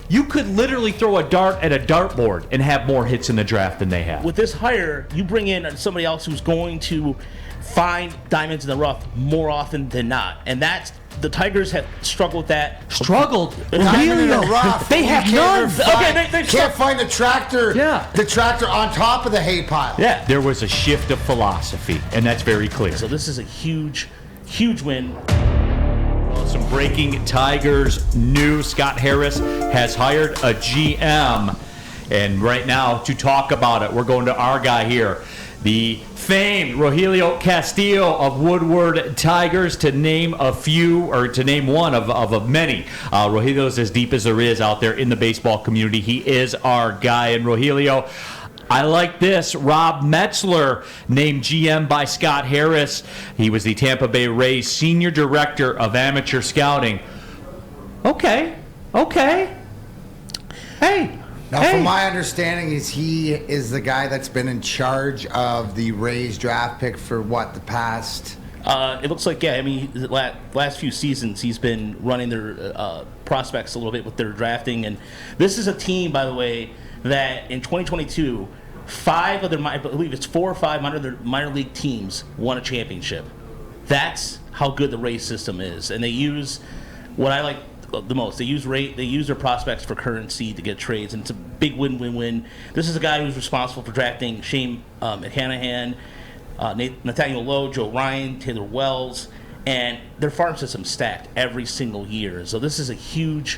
You could literally throw a dart at a dartboard and have more hits in the draft than they have. With this hire, you bring in somebody else who's going to find diamonds in the rough more often than not, and that's the Tigers have struggled with that. Struggled? Diamond in the rough. They have none. They can't find the tractor. Yeah. The tractor on top of the hay pile. Yeah. There was a shift of philosophy, and that's very clear. So this is a huge win. Some breaking Tigers news. Scott Harris has hired a GM. And right now, to talk about it, we're going to our guy here, the famed Rogelio Castillo of Woodward Tigers, to name a few, or to name one of many. Rogelio's as deep as there is out there in the baseball community. He is our guy. And Rogelio, I like this. Rob Metzler, named GM by Scott Harris. He was the Tampa Bay Rays Senior Director of Amateur Scouting. Okay. Hey. Now, from my understanding, he is the guy that's been in charge of the Rays draft pick for the past... It looks like, the last few seasons he's been running their prospects a little bit with their drafting. And this is a team, by the way, that in 2022, I believe it's 4 or 5 minor league teams won a championship. That's how good the Rays system is. And they use what I like the most. They use their prospects for currency to get trades, and it's a big win-win-win. This is a guy who's responsible for drafting Shane McClanahan, Nathaniel Lowe, Joe Ryan, Taylor Wells, and their farm system's stacked every single year. So this is a huge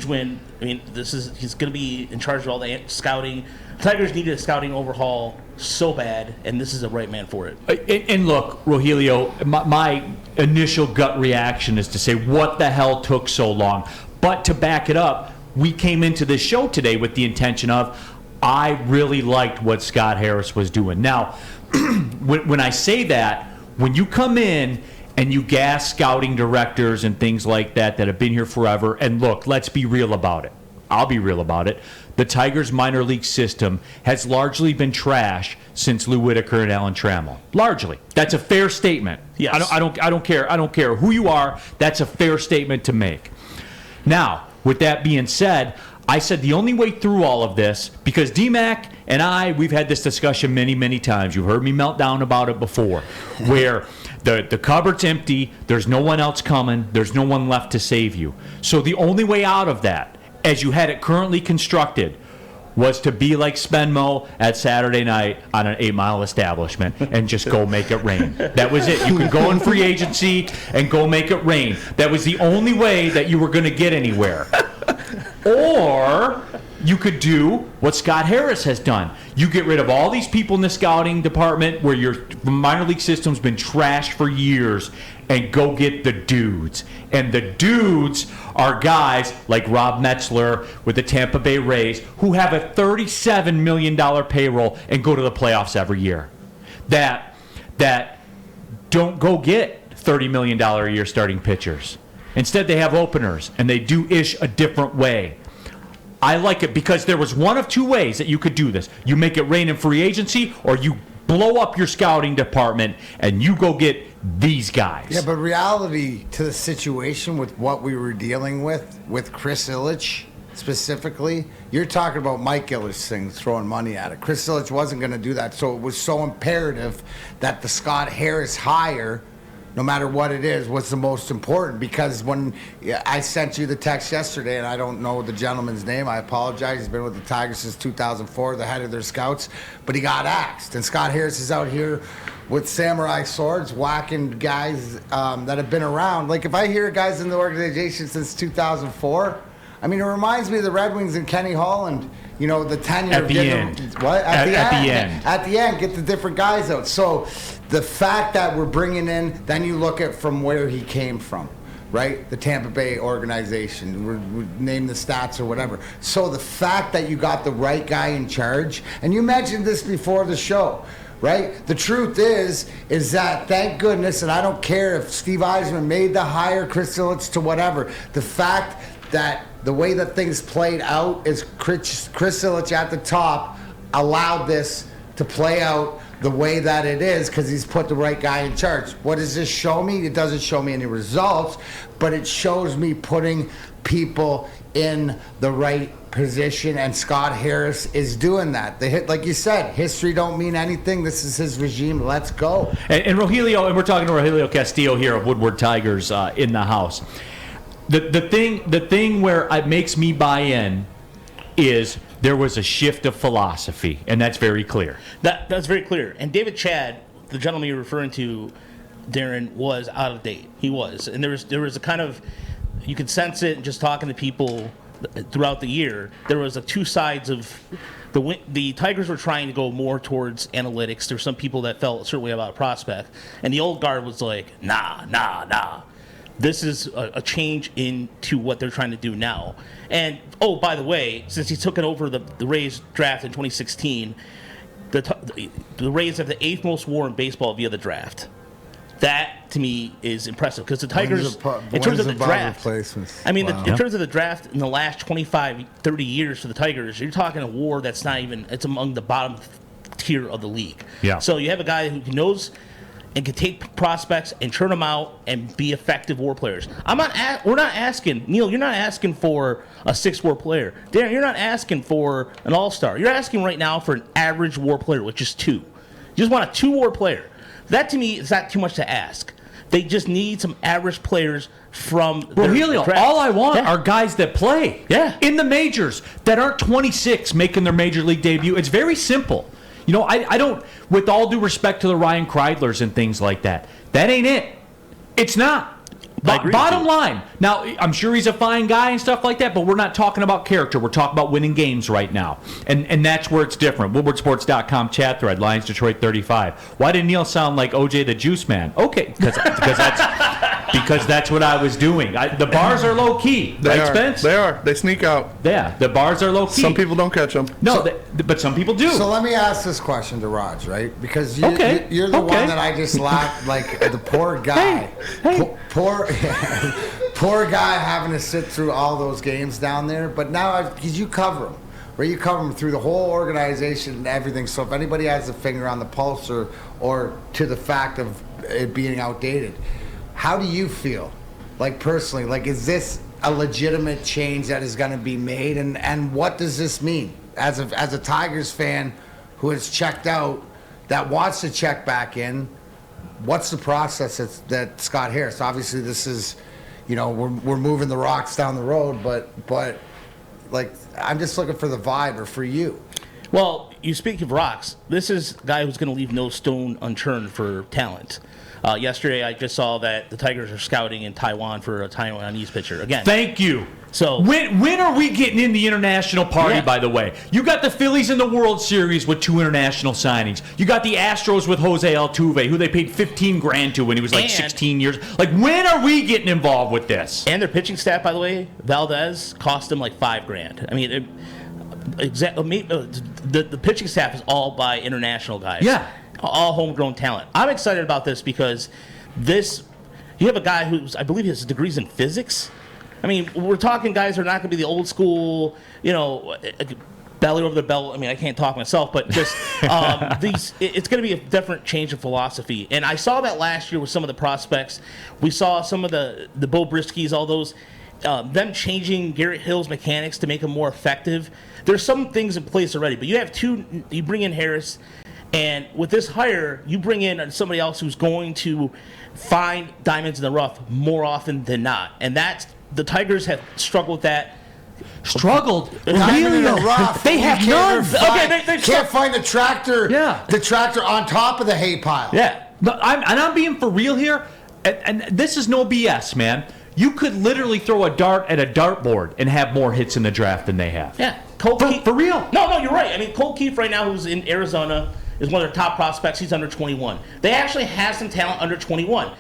win. I mean, he's going to be in charge of all the scouting. Tigers needed a scouting overhaul so bad, and this is the right man for it. And look, Rogelio, my initial gut reaction is to say, what the hell took so long? But to back it up, we came into this show today with the intention of, I really liked what Scott Harris was doing. Now, when I say that, when you come in and you gas scouting directors and things like that have been here forever, and look, let's be real about it. I'll be real about it. The Tigers minor league system has largely been trash since Lou Whitaker and Alan Trammell. Largely. That's a fair statement. Yes. I don't care who you are. That's a fair statement to make. Now, with that being said, I said the only way through all of this, because D-Mac and we've had this discussion many, many times. You've heard me melt down about it before, where the cupboard's empty, there's no one else coming, there's no one left to save you. So the only way out of that, as you had it currently constructed, was to be like Spenmo at Saturday night on an 8-mile establishment and just go make it rain. That was it. You could go in free agency and go make it rain. That was the only way that you were going to get anywhere. Or you could do what Scott Harris has done. You get rid of all these people in the scouting department where your minor league system's been trashed for years, and go get the dudes. And the dudes are guys like Rob Metzler with the Tampa Bay Rays, who have a $37 million payroll and go to the playoffs every year. That don't go get $30 million a year starting pitchers. Instead, they have openers, and they do ish a different way. I like it because there was one of two ways that you could do this. You make it rain in free agency, or you blow up your scouting department and you go get these guys. Yeah, but reality to the situation with what we were dealing with Chris Ilitch specifically, you're talking about Mike Ilitch things, throwing money at it. Chris Ilitch wasn't going to do that, so it was so imperative that the Scott Harris hire, no matter what it is, was the most important. Because when I sent you the text yesterday, and I don't know the gentleman's name, I apologize. He's been with the Tigers since 2004, the head of their scouts, but he got axed. And Scott Harris is out here with samurai swords whacking guys that have been around. Like, if I hear guys in the organization since 2004, I mean, it reminds me of the Red Wings and Kenny Holland. You know, the tenure at the end. At the end, get the different guys out. So the fact that we're bringing in, then you look at from where he came from, right? The Tampa Bay organization, we name the stats or whatever. So the fact that you got the right guy in charge, and you mentioned this before the show, right? The truth is that, thank goodness, and I don't care if Steve Eisman made the hire, Chris Ilitch to whatever, the fact that the way that things played out is Chris Ilitch at the top allowed this to play out the way that it is because he's put the right guy in charge. What does this show me? It doesn't show me any results, but it shows me putting people in the right position, and Scott Harris is doing that. Like you said, history don't mean anything. This is his regime. Let's go. And Rogelio, and we're talking to Rogelio Castillo here of Woodward Tigers in the house. The thing where it makes me buy in is there was a shift of philosophy, and that's very clear. That's very clear. And David Chad, the gentleman you're referring to, Darren, was out of date. He was, and there was a kind of, you could sense it just talking to people throughout the year. There was two sides of the Tigers were trying to go more towards analytics. There were some people that felt a certain way about a prospect, and the old guard was like, nah. This is a change into what they're trying to do now. And, oh, by the way, since he took it over the Rays draft in 2016, the Rays have the 8th most WAR in baseball via the draft. That, to me, is impressive because the Tigers, in terms of the draft, I mean, in terms of the draft in the last 25, 30 years for the Tigers, you're talking a WAR that's not even, it's among the bottom tier of the league. Yeah. So you have a guy who knows and can take prospects and turn them out and be effective WAR players. We're not asking, Neal, you're not asking for a 6 WAR player. Darren, you're not asking for an all-star. You're asking right now for an average WAR player, which is 2. You just want a 2 WAR player. That, to me, is not too much to ask. They just need some average players from Rogelio, all I want are guys that play in the majors that aren't 26 making their major league debut. It's very simple. You know, I don't, with all due respect to the Ryan Kreidlers and things like that, that ain't it. It's not. Bottom line. Now, I'm sure he's a fine guy and stuff like that, but we're not talking about character. We're talking about winning games right now. And that's where it's different. WoodwardSports.com chat thread, Lions Detroit 35. Why did Neal sound like OJ the Juice Man? Okay, because that's what I was doing. The bars are low key, right, Spence? They are. They sneak out. Yeah, the bars are low key. Some people don't catch them. No, but some people do. So let me ask this question to Raj, right? Because you're the one that I just laughed, like the poor guy. Hey. Poor guy having to sit through all those games down there. But now, because you cover them, right? You cover them through the whole organization and everything. So if anybody has a finger on the pulse or to the fact of it being outdated, how do you feel? Like personally, like is this a legitimate change that is going to be made? And what does this mean? As a Tigers fan who has checked out, that wants to check back in, what's the process that Scott Harris? Obviously, this is, we're moving the rocks down the road, but like I'm just looking for the vibe or for you. Well, you speak of rocks. This is a guy who's going to leave no stone unturned for talent. Yesterday, I just saw that the Tigers are scouting in Taiwan for a Taiwanese pitcher again. Thank you. So when are we getting in the international party, by the way? You got the Phillies in the World Series with 2 international signings. You got the Astros with Jose Altuve, who they paid $15,000 to when he was like 16 years. Like, when are we getting involved with this? And their pitching staff, by the way, Valdez cost them like $5,000. I mean, the pitching staff is all by international guys. Yeah. All homegrown talent. I'm excited about this because you have a guy who's, I believe, his degree's in physics. I mean, we're talking guys who are not going to be the old school, belly over the belt. I mean, I can't talk myself, but just it's going to be a different change of philosophy. And I saw that last year with some of the prospects. We saw some of the Bo Briskys, all those, them changing Garrett Hill's mechanics to make him more effective. There's some things in place already, but you bring in Harris. And with this hire, you bring in somebody else who's going to find diamonds in the rough more often than not. And the Tigers have struggled with that. Diamond in the rough. They have none. They can't find the tractor. Yeah. The tractor on top of the hay pile. Yeah. No, I'm being for real here, and this is no BS, man. You could literally throw a dart at a dartboard and have more hits in the draft than they have. Yeah. For real. No, you're right. I mean, Cole Keefe right now, who's in Arizona, is one of their top prospects. He's under 21. They actually have some talent under 21.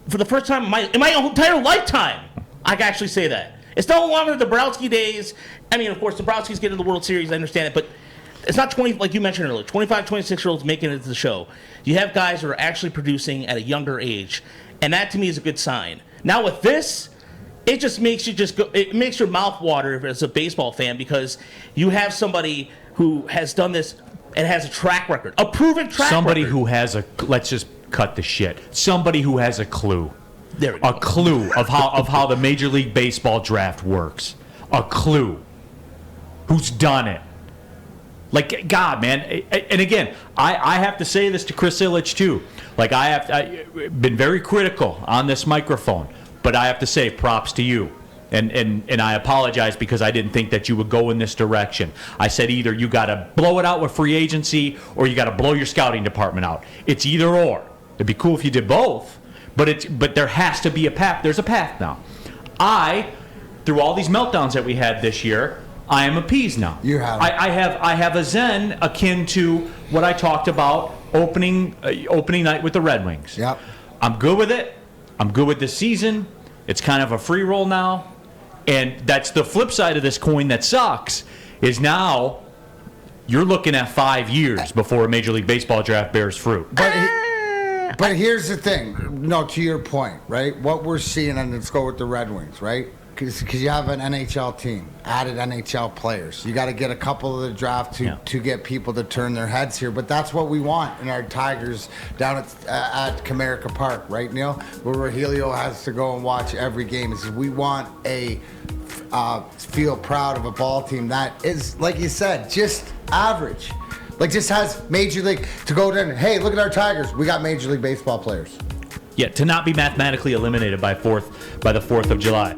For the first time in my entire lifetime, I can actually say that. It's no longer the Borowski days. I mean, of course, the Borowskis get to the World Series. I understand it. But it's not 20, like you mentioned earlier, 25, 26-year-olds making it to the show. You have guys who are actually producing at a younger age. And that, to me, is a good sign. Now, with this, it just makes you it makes your mouth water as a baseball fan because you have somebody who has done this and has a track record, a proven track Somebody record. who has let's just cut the shit. Somebody who has a clue. There we go. A clue of how the Major League Baseball draft works. A clue. Who's done it? Like, God, man. And again, I have to say this to Chris Ilitch, too. Like, I've been very critical on this microphone, but I have to say props to you. And I apologize because I didn't think that you would go in this direction. I said either you got to blow it out with free agency or you got to blow your scouting department out. It's either or. It'd be cool if you did both, but there has to be a path. There's a path now. Through all these meltdowns that we had this year, I am appeased now. You have. I have a zen akin to what I talked about opening night with the Red Wings. Yep. I'm good with it. I'm good with this season. It's kind of a free roll now. And that's the flip side of this coin that sucks, is now you're looking at 5 years before a Major League Baseball draft bears fruit. But here's the thing. No, to your point, right? What we're seeing, and let's go with the Red Wings, right? Because you have an NHL team, added NHL players. You got to get a couple of the draft to get people to turn their heads here. But that's what we want in our Tigers down at Comerica Park, right, Neal? Where Rogelio has to go and watch every game. Is we want a feel proud of a ball team that is, like you said, just average. Like, just has Major League to go down. Hey, look at our Tigers. We got Major League Baseball players. Yeah, to not be mathematically eliminated by the 4th of July.